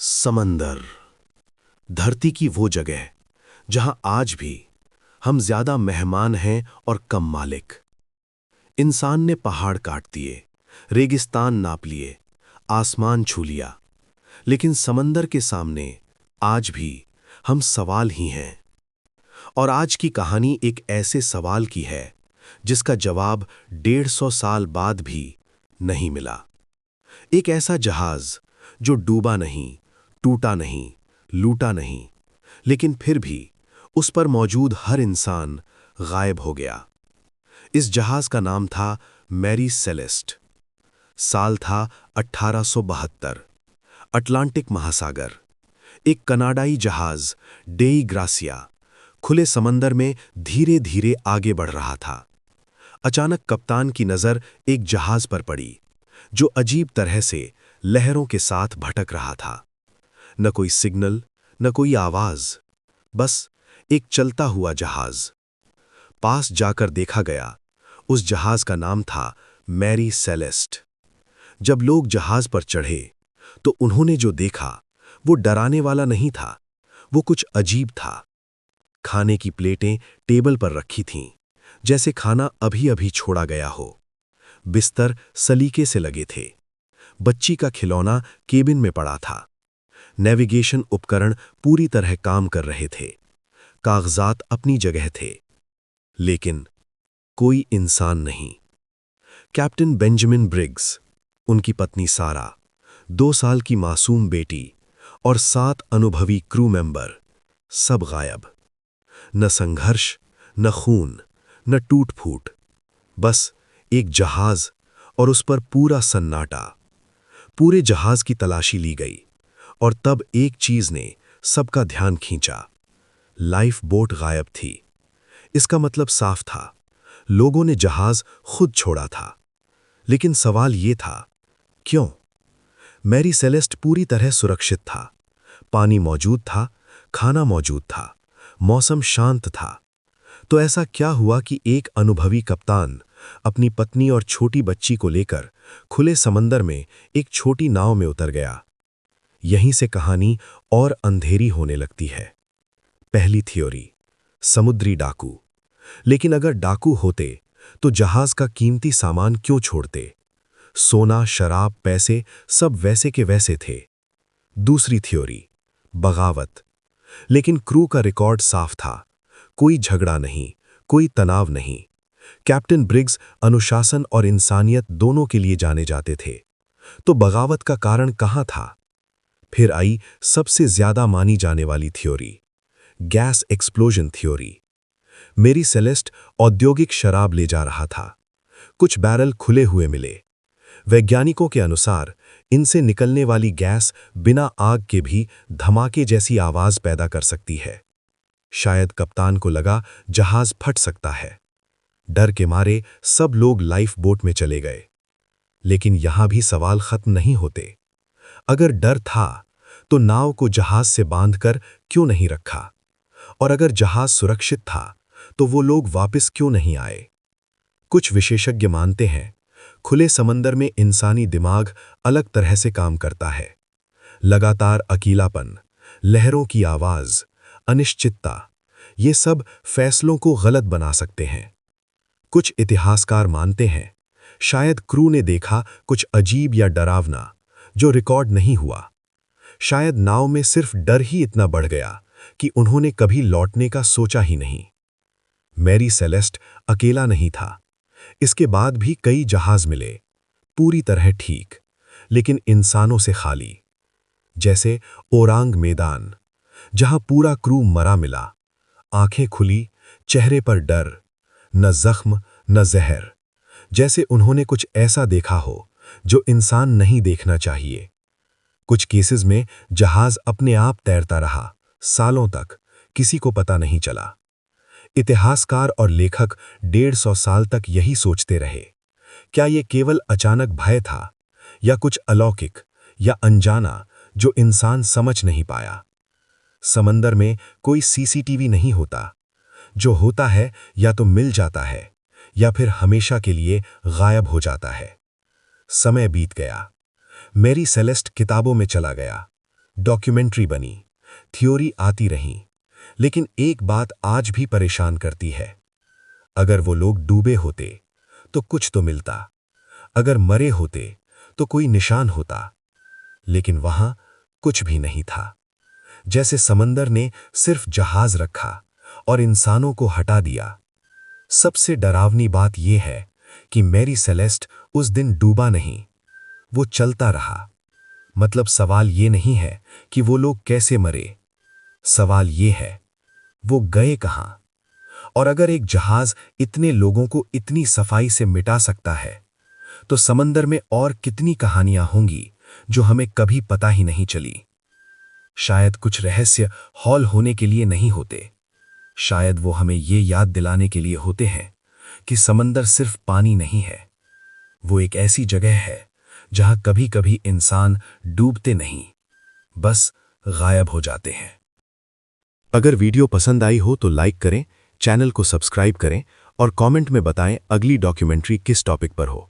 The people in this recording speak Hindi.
समंदर, धरती की वो जगह जहां आज भी हम ज्यादा मेहमान हैं और कम मालिक। इंसान ने पहाड़ काट दिए, रेगिस्तान नाप लिए, आसमान छू लिया, लेकिन समंदर के सामने आज भी हम सवाल ही हैं। और आज की कहानी एक ऐसे सवाल की है जिसका जवाब 150 साल बाद भी नहीं मिला। एक ऐसा जहाज जो डूबा नहीं, टूटा नहीं, लूटा नहीं, लेकिन फिर भी उस पर मौजूद हर इंसान गायब हो गया। इस जहाज का नाम था मैरी सेलेस्ट। साल था 1872। अटलांटिक महासागर। एक कनाडाई जहाज डेई ग्रासिया खुले समंदर में धीरे धीरे आगे बढ़ रहा था। अचानक कप्तान की नजर एक जहाज पर पड़ी जो अजीब तरह से लहरों के साथ भटक रहा था। न कोई सिग्नल, न कोई आवाज, बस एक चलता हुआ जहाज। पास जाकर देखा गया, उस जहाज का नाम था मैरी सेलेस्ट। जब लोग जहाज पर चढ़े तो उन्होंने जो देखा वो डराने वाला नहीं था, वो कुछ अजीब था। खाने की प्लेटें टेबल पर रखी थीं, जैसे खाना अभी अभी छोड़ा गया हो। बिस्तर सलीके से लगे थे। बच्ची का खिलौना केबिन में पड़ा था। नेविगेशन उपकरण पूरी तरह काम कर रहे थे। कागजात अपनी जगह थे, लेकिन कोई इंसान नहीं। कैप्टन बेंजामिन ब्रिग्स, उनकी पत्नी सारा, 2 साल की मासूम बेटी और 7 अनुभवी क्रू मेंबर, सब गायब। न संघर्ष, न खून, न टूट-फूट, बस एक जहाज और उस पर पूरा सन्नाटा। पूरे जहाज की तलाशी ली गई और तब एक चीज ने सबका ध्यान खींचा। लाइफ बोट गायब थी। इसका मतलब साफ था, लोगों ने जहाज खुद छोड़ा था। लेकिन सवाल ये था, क्यों? मैरी सेलेस्ट पूरी तरह सुरक्षित था। पानी मौजूद था, खाना मौजूद था, मौसम शांत था। तो ऐसा क्या हुआ कि एक अनुभवी कप्तान अपनी पत्नी और छोटी बच्ची को लेकर खुले समंदर में एक छोटी नाव में उतर गया? यहीं से कहानी और अंधेरी होने लगती है। पहली थ्योरी, समुद्री डाकू। लेकिन अगर डाकू होते तो जहाज का कीमती सामान क्यों छोड़ते? सोना, शराब, पैसे सब वैसे के वैसे थे। दूसरी थ्योरी, बगावत। लेकिन क्रू का रिकॉर्ड साफ था। कोई झगड़ा नहीं, कोई तनाव नहीं। कैप्टन ब्रिग्स अनुशासन और इंसानियत दोनों के लिए जाने जाते थे। तो बगावत का कारण कहां था? फिर आई सबसे ज्यादा मानी जाने वाली theory, gas explosion theory. Mary Celeste औद्योगिक शराब ले जा रहा था। कुछ बैरल खुले हुए मिले। वैज्ञानिकों के अनुसार इनसे निकलने वाली गैस बिना आग के भी धमाके जैसी आवाज पैदा कर सकती है। शायद कप्तान को लगा जहाज फट सकता है। डर के मारे सब लोग लाइफ बोट में चले गए। लेकिन यहां भी सवाल खत्म नहीं होते। अगर डर था तो नाव को जहाज से बांधकर क्यों नहीं रखा? और अगर जहाज सुरक्षित था तो वो लोग वापस क्यों नहीं आए? कुछ विशेषज्ञ मानते हैं खुले समंदर में इंसानी दिमाग अलग तरह से काम करता है। लगातार अकेलापन, लहरों की आवाज, अनिश्चितता, ये सब फैसलों को गलत बना सकते हैं। कुछ इतिहासकार मानते हैं शायद क्रू ने देखा कुछ अजीब या डरावना जो रिकॉर्ड नहीं हुआ। शायद नाव में सिर्फ डर ही इतना बढ़ गया कि उन्होंने कभी लौटने का सोचा ही नहीं। मैरी सेलेस्ट अकेला नहीं था। इसके बाद भी कई जहाज मिले, पूरी तरह ठीक, लेकिन इंसानों से खाली। जैसे ओरांग मैदान, जहां पूरा क्रू मरा मिला, आंखें खुली, चेहरे पर डर, न जख्म न जहर। जैसे उन्होंने कुछ ऐसा देखा हो जो इंसान नहीं देखना चाहिए। कुछ केसेस में जहाज अपने आप तैरता रहा, सालों तक, किसी को पता नहीं चला। इतिहासकार और लेखक 150 साल तक यही सोचते रहे, क्या ये केवल अचानक भय था या कुछ अलौकिक या अनजाना जो इंसान समझ नहीं पाया? समंदर में कोई सीसीटीवी नहीं होता। जो होता है या तो मिल जाता है या फिर हमेशा के लिए गायब हो जाता है। समय बीत गया। मैरी सेलेस्ट किताबों में चला गया, डॉक्यूमेंट्री बनी, थ्योरी आती रहीं, लेकिन एक बात आज भी परेशान करती है। अगर वो लोग डूबे होते तो कुछ तो मिलता, अगर मरे होते तो कोई निशान होता, लेकिन वहां कुछ भी नहीं था। जैसे समंदर ने सिर्फ जहाज रखा और इंसानों को हटा दिया। सबसे डरावनी बात यह है कि मैरी सेलेस्ट उस दिन डूबा नहीं, वो चलता रहा। मतलब सवाल ये नहीं है कि वो लोग कैसे मरे, सवाल ये है वो गए कहां। और अगर एक जहाज इतने लोगों को इतनी सफाई से मिटा सकता है, तो समंदर में और कितनी कहानियां होंगी जो हमें कभी पता ही नहीं चली। शायद कुछ रहस्य हॉल होने के लिए नहीं होते, शायद वो हमें ये याद दिलाने के लिए होते हैं कि समंदर सिर्फ पानी नहीं है, वो एक ऐसी जगह है जहां कभी-कभी इंसान डूबते नहीं, बस गायब हो जाते हैं। अगर वीडियो पसंद आई हो तो लाइक करें, चैनल को सब्सक्राइब करें और कमेंट में बताएं अगली डॉक्यूमेंट्री किस टॉपिक पर हो।